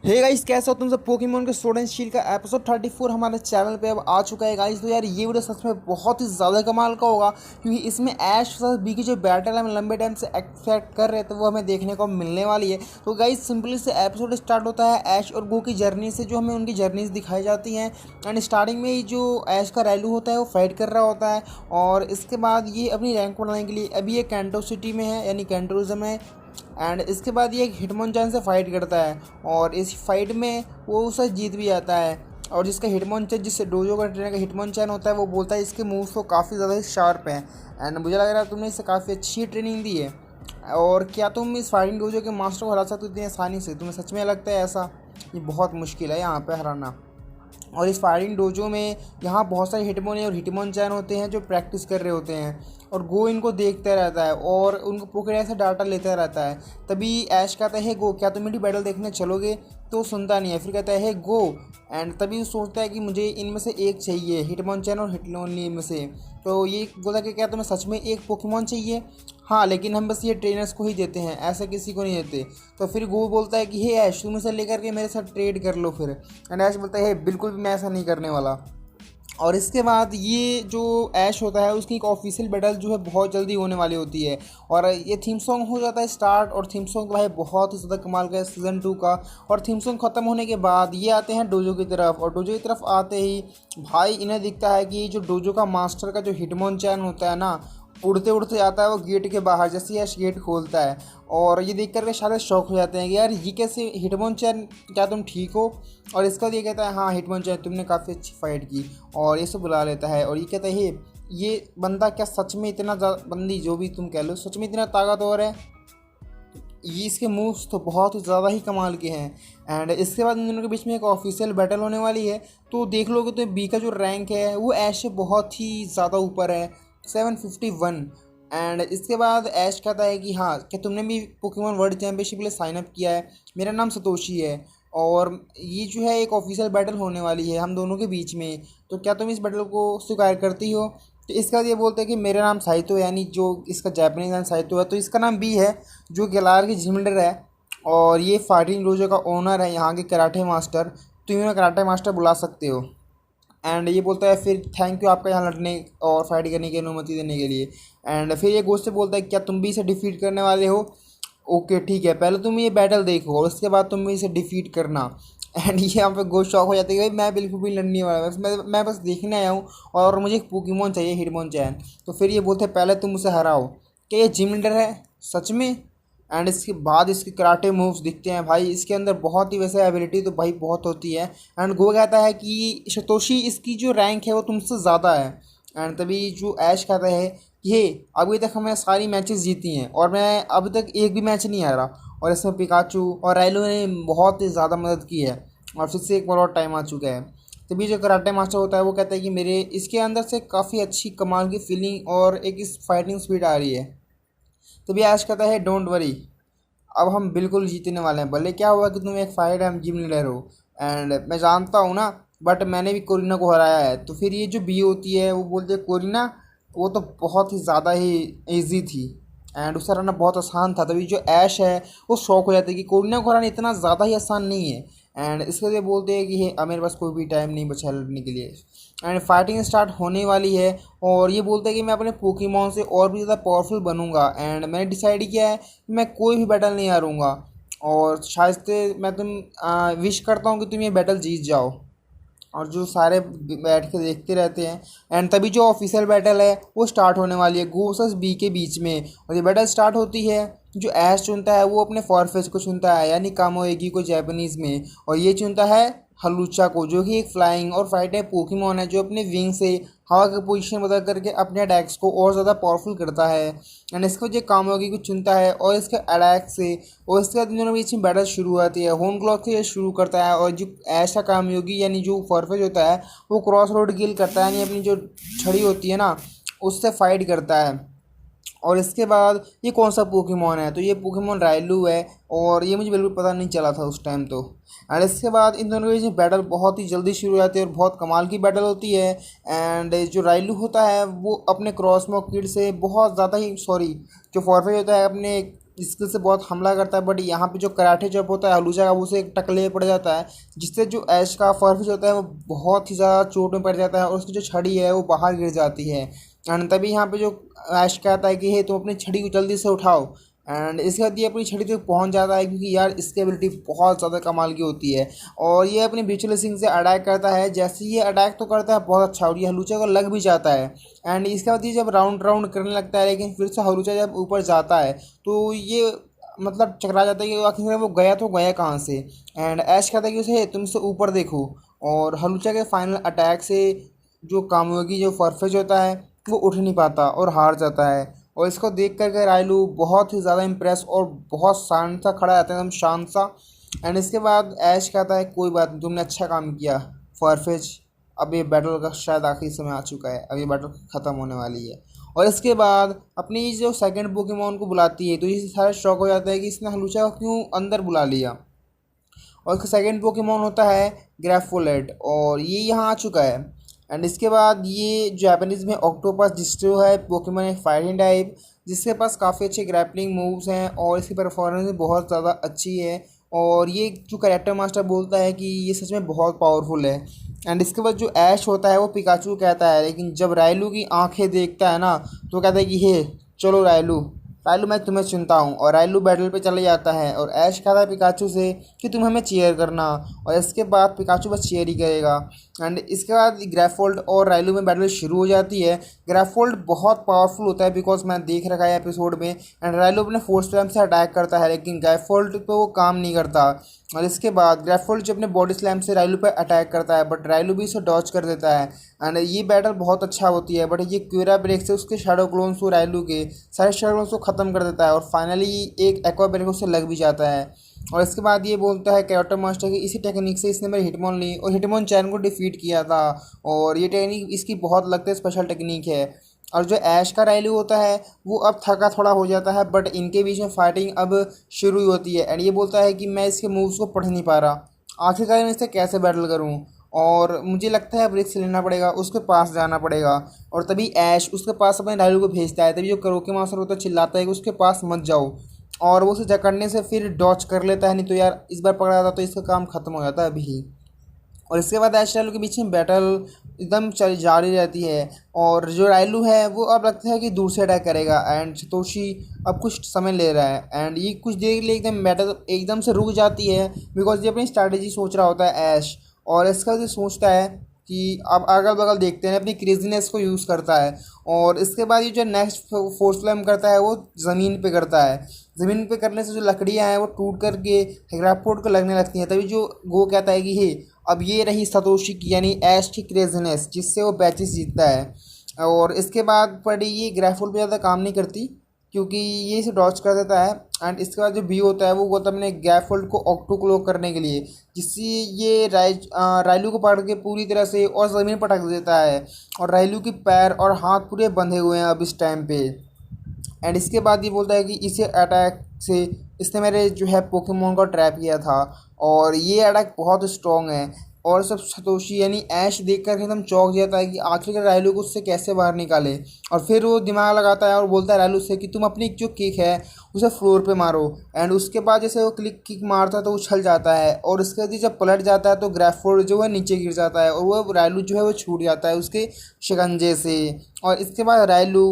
Hey guys, कैसे हो तुम सब। पोकेमोन के स्वॉर्ड एंड शील्ड का एपिसोड 34 हमारे चैनल पे अब आ चुका है गाइस। तो यार ये वीडियो सच में बहुत ही ज़्यादा कमाल का होगा, क्योंकि इसमें ऐश वर्सेस बी की जो बैटल हम लंबे टाइम से एक्सपेक्ट कर रहे थे वो हमें देखने को मिलने वाली है। तो गाइस सिंपली से एपिसोड स्टार्ट होता है ऐश और गो की जर्नी से, जो हमें उनकी जर्नीज दिखाई जाती हैं। एंड स्टार्टिंग में ही जो ऐश का रैलू होता है वो फाइट कर रहा होता है, और इसके बाद ये अपनी रैंक बढ़ाने के लिए अभी ये कैंटो सिटी में है, यानी कैंटोरिज्म है। एंड इसके बाद ये एक हिटमोनचान से फाइट करता है, और इस फाइट में वो उसे जीत भी जाता है। और जिसका हिटमोनचान, जिससे डोजो का ट्रेनर का हिटमोनचान होता है, वो बोलता है इसके मूव्स तो काफ़ी ज़्यादा शार्प हैं। एंड मुझे लग रहा है तुमने इसे काफ़ी अच्छी ट्रेनिंग दी है, और क्या तुम इस फाइटिंग डोजो के मास्टर को हरा सकते हो इतनी आसानी से? तुम्हें सच में लगता है ऐसा? ये बहुत मुश्किल है यहाँ पे हराना। और इस फायरिंग डोजो में यहाँ बहुत सारे हिटमोन और हिटमोनचान होते हैं जो प्रैक्टिस कर रहे होते हैं, और गो इनको देखता रहता है और उनको पोकेडेक्स से डाटा लेता रहता है। तभी ऐश कहता है गो, क्या तुम मेरी बैटल देखने चलोगे? तो सुनता नहीं है, फिर कहता है गो। एंड तभी वो सोचता है कि मुझे इनमें से एक चाहिए, हिटमोनचान और हिटलोनली में से। तो ये बोला कि क्या तुम्हें सच में एक पोकेमोन चाहिए? हाँ, लेकिन हम बस ये ट्रेनर्स को ही देते हैं, ऐसा किसी को नहीं देते। तो फिर गो बोलता है कि हे ऐश, तुम इसे लेकर के मेरे साथ ट्रेड कर लो फिर। एंड ऐश बोलता है बिल्कुल भी मैं ऐसा नहीं करने वाला। और इसके बाद ये जो ऐश होता है उसकी एक ऑफिशियल बैटल जो है बहुत जल्दी होने वाली होती है, और ये थीम सॉन्ग हो जाता है स्टार्ट। और थीम सॉन्ग भाई बहुत ही ज़्यादा कमाल का है सीज़न 2 का। और थीम सॉन्ग ख़त्म होने के बाद ये आते हैं डोजो की तरफ, और डोजो की तरफ आते ही भाई इन्हें दिखता है कि जो डोजो का मास्टर का जो हिटमोनचान होता है ना, उड़ते उड़ते आता है वो गेट के बाहर, जैसे यश गेट खोलता है। और ये देख करके सारे शौक हो जाते हैं कि यार ये कैसे हिटमोनचान, क्या तुम ठीक हो? और इसका ये कहता है हाँ हिटमोनचान, तुमने काफ़ी अच्छी फाइट की। और ये सब बुला लेता है, और ये कहता है ये बंदा क्या सच में इतना बंदी जो भी तुम कह लो, सच में इतना ताकतवर है? ये इसके मूव्स तो बहुत ही ज़्यादा ही कमाल के हैं। एंड इसके बाद इन दोनों के बीच में एक ऑफिशियल बैटल होने वाली है। तो देख लोगे तो बी का जो रैंक है वो ऐश से बहुत ही ज़्यादा ऊपर है, 751। एंड इसके बाद ऐश कहता है कि हाँ, क्या तुमने भी पोकेमोन वर्ल्ड चैम्पियनशिप के लिए साइन अप किया है? मेरा नाम सतोशी है, और ये जो है एक ऑफिशियल बैटल होने वाली है हम दोनों के बीच में। तो क्या तुम इस बैटल को स्वीकार करती हो? तो इसके बाद ये बोलते हैं कि मेरा नाम साइतो है, यानी जो इसका जापानीज नाम साइतो है। तो इसका नाम बी है, जो गैलार की जिम लीडर है, और ये फाइटिंग डोजो का ओनर है, यहाँ के कराटे मास्टर। तुम इन्हें कराटे मास्टर बुला सकते हो। एंड ये बोलता है फिर थैंक यू आपका यहाँ लड़ने और फाइट करने की अनुमति देने के लिए। एंड फिर ये गोस्ट से बोलता है क्या तुम भी इसे डिफीट करने वाले हो? ओके ठीक है, पहले तुम ये बैटल देखो और उसके बाद तुम इसे डिफीट करना। एंड ये यहाँ पे गोस्ट शॉक हो जाती है कि भाई मैं बिल्कुल भी लड़ने वाला, बस मैं बस देखने आया हूँ, और मुझे एक पोकेमोन चाहिए, हिटमोनचान। तो फिर ये बोलते हैं पहले तुम उसे हराओ। क्या ये जिम लीडर है सच में? एंड इसके बाद इसके कराटे मूव्स दिखते हैं भाई, इसके अंदर बहुत ही वैसे एबिलिटी तो भाई बहुत होती है। एंड गो कहता है कि सतोशी इसकी जो रैंक है वो तुमसे ज़्यादा है। एंड तभी जो ऐश कहता है ये अभी तक हमें सारी मैचेस जीती हैं और मैं अभी तक एक भी मैच नहीं हारा, और इसमें पिकाचू और राइलो ने बहुत ही ज़्यादा मदद की है, और फिर से एक बार और टाइम आ चुका है। तभी जो कराटे मास्टर होता है वो कहता है कि मेरे इसके अंदर से काफ़ी अच्छी कमाल की फीलिंग और एक इस फाइटिंग स्पीड आ रही है। तभी ऐश कहता है डोंट वरी, अब हम बिल्कुल जीतने वाले हैं, भले क्या हुआ कि तुम एक फाइट टाइम जिम लीडर हो। एंड मैं जानता हूँ ना, बट मैंने भी कोरिना को हराया है। तो फिर ये जो बी होती है वो बोलती है कोरिना वो तो बहुत ही ज़्यादा ही ईजी थी, एंड उसका हराना बहुत आसान था। तभी जो ऐश है वो शौक हो जाता है कि कोरिना को हराना इतना ज़्यादा ही आसान नहीं है। एंड इसके लिए बोलते हैं कि अब मेरे पास कोई भी टाइम नहीं बचा है लड़ने के लिए। एंड फाइटिंग स्टार्ट होने वाली है, और ये बोलते हैं कि मैं अपने पोकेमॉन से और भी ज़्यादा पावरफुल बनूंगा। एंड मैंने डिसाइड किया है कि मैं कोई भी बैटल नहीं हारूंगा, और शायद से मैं विश करता हूँ कि तुम ये बैटल जीत जाओ। और जो सारे बैठ के देखते रहते हैं। एंड तभी जो ऑफिशियल बैटल है वो स्टार्ट होने वाली है गो वर्सेस बी के बीच में। और ये बैटल स्टार्ट होती है, जो ऐश चुनता है वो अपने फॉरफेस को चुनता है, यानी कामोएगी को जापानीज़ में, और ये चुनता है हलूचा को, जो कि एक फ्लाइंग और फाइटर पोकेमॉन है जो अपने विंग से हवा की पोजीशन बदल करके अपने अटैक्स को और ज़्यादा पावरफुल करता है। एंड इसको जो कामोएगी को चुनता है और इसके अटैक से, और इसके बाद इन दोनों के बीच में बैटल शुरू होती है। होम क्लॉक से ये शुरू करता है, और जो ऐसा कामयोगी यानी जो फॉरफेस होता है वो क्रॉस रोड किल करता है, यानी अपनी जो छड़ी होती है ना उससे फाइट करता है। और इसके बाद ये कौन सा पोकेमॉन है? तो ये पोकेमॉन रायलू है, और ये मुझे बिल्कुल पता नहीं चला था उस टाइम तो। एंड इसके बाद इन दोनों के बीच बैटल बहुत ही जल्दी शुरू हो जाती है और बहुत कमाल की बैटल होती है। एंड जो रायलू होता है वो अपने क्रॉसमॉक किड से बहुत ज़्यादा ही, सॉरी, जो फॉरफेज होता है अपने स्किल से बहुत हमला करता है, बट यहाँ पे जो कराटे चॉप होता है हलूचा का वो उसे एक टकले पड़ जाता है, जिससे जो ऐश का फर्फिश होता है वो बहुत ही ज़्यादा चोट में पड़ जाता है और उसकी जो छड़ी है वो बाहर गिर जाती है। एंड तभी यहाँ पे जो ऐश कहता है कि हे तुम अपनी छड़ी को जल्दी से उठाओ। एंड इसके बाद ये अपनी छड़ी तक पहुंच जाता है, क्योंकि यार इसकी एबिलिटी बहुत ज़्यादा कमाल की होती है। और ये अपनी म्यूचुअल सिंह से अटैक करता है, जैसे ये अटैक तो करता है बहुत अच्छा और ये हलूचा को लग भी जाता है। एंड इसके बाद ये जब राउंड राउंड करने लगता है, लेकिन फिर से हलूचा जब ऊपर जाता है तो ये मतलब चकरा जाता है कि आखिर वो गया तो गया कहाँ से। एंड ऐश कहता है कि उसे तुमसे ऊपर देखो। और हलूचा के फाइनल अटैक से जो कामयोगी जो फरफेज होता है वो उठ नहीं पाता और हार जाता है। और इसको देख करके रायलू बहुत ही ज़्यादा इम्प्रेस और बहुत शांत सा खड़ा रहता है, एकदम शांत सा। एंड इसके बाद ऐश कहता है कोई बात नहीं, तुमने अच्छा काम किया फरफेज। अब ये बैटल का शायद आखिरी समय आ चुका है, अब ये बैटल ख़त्म होने वाली है। और इसके बाद अपनी जो सेकंड पोकेमॉन को बुलाती है तो ये सारे शॉक हो जाता है कि इसने हलूचा को क्यों अंदर बुला लिया। और इसका सेकंड पोकेमॉन होता है ग्रैफोलेट और ये यहाँ आ चुका है। एंड इसके बाद ये जापानीज़ में ऑक्टोपस डिस्ट्रो है पोकेमॉन, एक फायरिंग टाइप जिसके पास काफ़ी अच्छे ग्रैपलिंग मूव्स हैं और इसकी परफॉर्मेंस भी बहुत ज़्यादा अच्छी है। और ये जो कैरेक्टर मास्टर बोलता है कि ये सच में बहुत पावरफुल है। एंड इसके बाद जो ऐश होता है वो पिकाचू कहता है, लेकिन जब रायलू की आंखें देखता है ना तो कहता है कि हे चलो रायलू, रायलू मैं तुम्हें चुनता हूँ। और रायलू बैटल पे चले जाता है और ऐश कहता है पिकाचू से कि तुम हमें चीयर करना। और इसके बाद पिकाचू बस चीयर ही करेगा। एंड इसके बाद ग्रैफोल्ड और रायलू में बैटल शुरू हो जाती है। ग्रैफोल्ड बहुत पावरफुल होता है बिकॉज मैं देख रखा है एपिसोड में। एंड रायलू अपने फोर्स स्लैम से अटैक करता है, लेकिन ग्रैफोल्ड पे वो काम नहीं करता। और इसके बाद ग्रैफोल्ड जो अपने बॉडी स्लैम से रायलू पे अटैक करता है, बट रायलू भी इसे डॉच कर देता है। एंड ये बैटल बहुत अच्छा होती है, बट ये क्यूरा ब्रेक से उसके शैडो क्लोन्स को रायलू के सारे शैडो क्लोन्स को ख़त्म कर देता है और फाइनली एक एक्वा ब्रेक उससे लग भी जाता है। और इसके बाद ये बोलता है कैरेक्टर मास्टर की इसी टेक्निक से इसने मेरी हिटमॉन ली और हिटमॉन चैन को डिफीट किया था। और ये टेक्निक इसकी बहुत लगता है स्पेशल टेक्निक है। और जो ऐश का रायलू होता है वो अब थका थोड़ा हो जाता है, बट इनके बीच में फाइटिंग अब शुरू ही होती है। एंड ये बोलता है कि मैं इसके मूव्स को पढ़ नहीं पा रहा, आखिरकार मैं इससे कैसे बैटल करूं। और मुझे लगता है अब रिस्क लेना पड़ेगा, उसके पास जाना पड़ेगा। और तभी ऐश उसके पास अपने रायलू को भेजता है। तभी जो करोके मास्टर होता है चिल्लाता है कि उसके पास मत जाओ, और वो उसे जकड़ने से फिर डॉच कर लेता है, नहीं तो यार इस बार पकड़ा जाता तो इसका काम खत्म हो जाता है अभी ही। और इसके बाद ऐश रायलू के बीच में बैटल एकदम चल जारी रहती है। और जो रायलू है वो अब लगता है कि दूर से अटैक करेगा एंड सतोशी अब कुछ समय ले रहा है। एंड ये कुछ देर के लिए एकदम बैटल एकदम से रुक जाती है बिकॉज ये अपनी स्ट्रैटेजी सोच रहा होता है ऐश। और इसका ये सोचता है कि अब अगल बगल देखते हैं, अपनी क्रेजीनेस को यूज़ करता है। और इसके बाद ये जो नेक्स्ट फोर्स फ्लेम करता है वो ज़मीन पे करता है। ज़मीन पे करने से जो लकड़ियाँ हैं वो टूट करके ग्रैफोर्ड को लगने लगती हैं। तभी जो गो कहता है कि हे अब ये रही सतोशी की यानी ऐश की क्रेजीनेस जिससे वो बैचेस जीतता है। और इसके बाद पड़ी ये ग्रैफोर्ड पे ज़्यादा काम नहीं करती क्योंकि ये इसे डॉच कर देता है। एंड इसके बाद जो बी होता है वो होता है अपने गैफोल्ड को ऑक्टो क्लोक करने के लिए, जिससे ये रायलू को पकड़ के पूरी तरह से और ज़मीन पर ढक देता है। और रायलू के पैर और हाथ पूरे बंधे हुए हैं अब इस टाइम पे। एंड इसके बाद ये बोलता है कि इसे अटैक से इसने मेरे जो है पोकेमोन को ट्रैप किया था और ये अटैक बहुत स्ट्रॉन्ग है। और सब सतोशी यानी ऐश देख कर एकदम चौंक जाता है कि आखिरकार रायलू को उससे कैसे बाहर निकाले। और फिर वो दिमाग लगाता है और बोलता है रायलू से कि तुम अपनी जो किक है उसे फ्लोर पे मारो। एंड उसके बाद जैसे वो किक मारता है तो उछल जाता है और उसके बाद जब पलट जाता है तो ग्रैफोर्ड जो है नीचे गिर जाता है और वो रायलू जो है वो छूट जाता है उसके शिकंजे से। और इसके बाद रायलू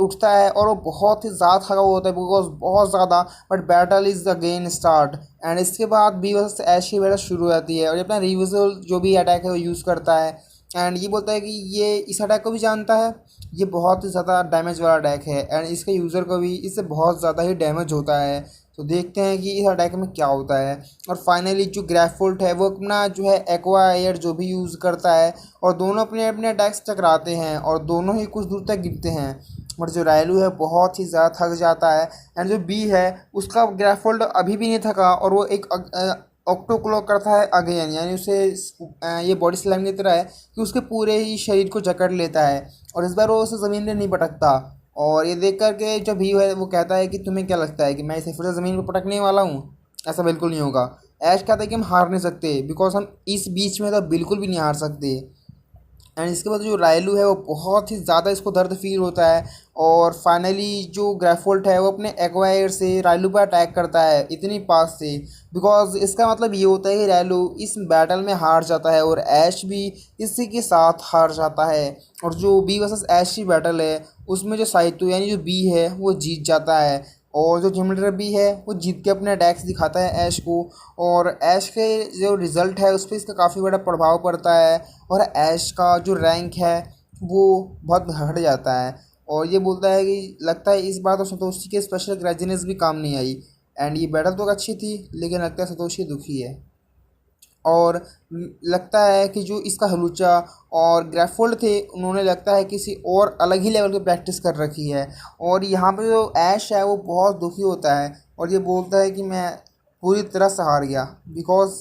उठता है और वो बहुत ही ज़्यादा थका हुआ होता है बिकॉज बहुत ज़्यादा, but battle is again start. And इसके बाद बी वर्सेस ऐश की बैटल शुरू हो जाती है और ये अपना रिवर्सल जो भी अटैक है वो यूज़ करता है। एंड ये बोलता है कि ये इस अटैक को भी जानता है, ये बहुत ही ज़्यादा डैमेज वाला अटैक है एंड इसके यूज़र को भी इससे बहुत ज़्यादा ही डैमेज होता है। तो देखते हैं कि इस अटैक में क्या होता है। और फाइनली जो ग्रैफोल्ट है वो अपना जो है एक्वा एयर जो भी यूज़ करता है और दोनों अपने अपने अटैक्स टकराते हैं और दोनों ही कुछ दूर तक गिरते हैं। बट जो रायलू है बहुत ही ज़्यादा थक जाता है। एंड जो बी है उसका ग्रैफोल्ड अभी भी नहीं थका और वो एक ऑक्टो क्लॉक करता है अगेन, यानी उसे ये बॉडी स्लैम की तरह है कि उसके पूरे ही शरीर को जकड़ लेता है और इस बार वो उसे ज़मीन में नहीं पटकता। और ये देख करके जो भी है वो कहता है कि तुम्हें क्या लगता है कि मैं इसे फिर से ज़मीन पर पटकने वाला हूँ? ऐसा बिल्कुल नहीं होगा। ऐश कहता है कि हम हार नहीं सकते बिकॉज हम इस बीच में तो बिल्कुल भी नहीं हार सकते। एंड इसके बाद जो रायलू है वो बहुत ही ज़्यादा इसको दर्द फील होता है। और फाइनली जो ग्रैफोल्ट है वो अपने एक्वायर से रायलू पर अटैक करता है इतनी पास से। बिकॉज इसका मतलब ये होता है कि रायलू इस बैटल में हार जाता है और ऐश भी इसी के साथ हार जाता है। और जो बी वर्सेस ऐश की बैटल है उसमें जो साइतो यानी जो बी है वो जीत जाता है। और जो जिमलीडर भी है वो जीत के अपने अटैक्स दिखाता है ऐश को। और ऐश के जो रिज़ल्ट है उस पर इसका काफ़ी बड़ा प्रभाव पड़ता है। और ऐश का जो रैंक है वो बहुत घट जाता है। और ये बोलता है कि लगता है इस बार तो सतोशी के स्पेशल ग्रेजुनेस भी काम नहीं आई। एंड ये बैटल तो अच्छी थी लेकिन लगता है सतोशी दुखी है। और लगता है कि जो इसका हलूचा और ग्रैफोल्ड थे उन्होंने लगता है किसी और अलग ही लेवल की प्रैक्टिस कर रखी है। और यहाँ पे जो ऐश है वो बहुत दुखी होता है और ये बोलता है कि मैं पूरी तरह से हार गया। बिकॉज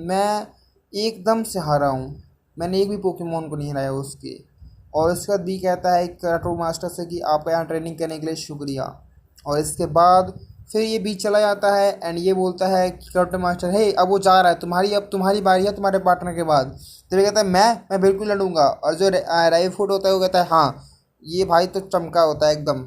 मैं एकदम से हारा हूँ, मैंने एक भी पोकेमोन को नहीं हराया उसके। और इसके बाद बी कहता है कराटो मास्टर से कि आपका यहाँ ट्रेनिंग करने के लिए शुक्रिया। और इसके बाद फिर ये बीच चला जाता है एंड ये बोलता है कि कराटे मास्टर हे अब वो जा रहा है, अब तुम्हारी बारी है तुम्हारे पार्टनर के बाद। तो ये कहता है मैं बिल्कुल लड़ूंगा। और जो राई फूड होता है वो कहता है हाँ ये भाई तो चमका होता है एकदम।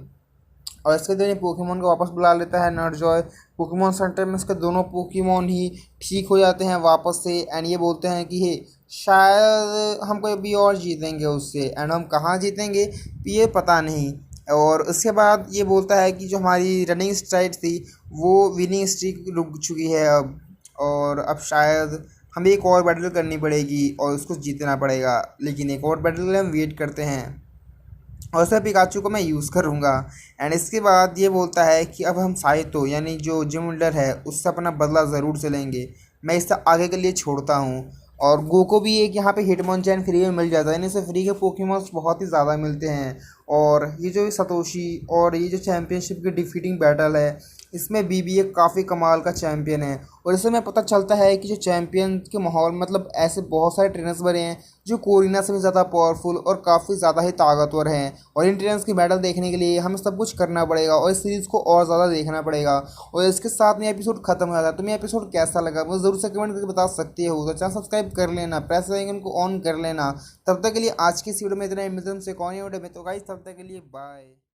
और इसके दिन पोकेमोन को वापस बुला लेता है नर्जॉय। पोकेमोन सेंटर में इसके दोनों पोकेमोन ही ठीक हो जाते हैं वापस से। एंड ये बोलते हैं कि हे शायद हम कोई भी और जीतेंगे उससे। एंड हम कहाँ जीतेंगे ये पता नहीं। और उसके बाद ये बोलता है कि जो हमारी रनिंग स्ट्राइक थी वो विनिंग स्ट्रीक रुक चुकी है अब। और अब शायद हमें एक और बैटल करनी पड़ेगी और उसको जीतना पड़ेगा। लेकिन एक और बैटल के लिए हम वेट करते हैं और सर पिकाचू को मैं यूज़ करूँगा। एंड इसके बाद ये बोलता है कि अब हम साइतो यानी जो जिम विल्डर है उससे अपना बदला ज़रूर से लेंगे, मैं इससे आगे के लिए छोड़ता हूँ। और गोको भी एक यहाँ पे हिटमोनचैन फ्री में मिल जाता है, यानी इसे फ्री के पोकेमॉन्स बहुत ही ज़्यादा मिलते हैं। और ये जो सतोशी और ये जो चैम्पियनशिप की डिफीटिंग बैटल है इसमें बीबी एक काफ़ी कमाल का चैम्पियन है। और इससे हमें पता चलता है कि जो चैम्पियन के माहौल मतलब ऐसे बहुत सारे ट्रेनर्स बने हैं जो कोरिना से भी ज़्यादा पावरफुल और काफ़ी ज़्यादा ही ताकतवर हैं। और इन ट्रेनर्स की बैटल देखने के लिए हमें सब कुछ करना पड़ेगा और इस सीरीज़ को और ज़्यादा देखना पड़ेगा। और इसके साथ में एपिसोड खत्म हो जाता है। तुम्हें एपिसोड कैसा लगा वो ज़रूर से कमेंट करके बता सकती हो। तो चैनल सब्सक्राइब कर लेना, प्रेस आइकन को ऑन कर लेना। तब तक के लिए आज की इस वीडियो में इतना ही, मिलते हैं तुमसे कौन वीडियो में। तो गाइस तब तक के लिए बाय।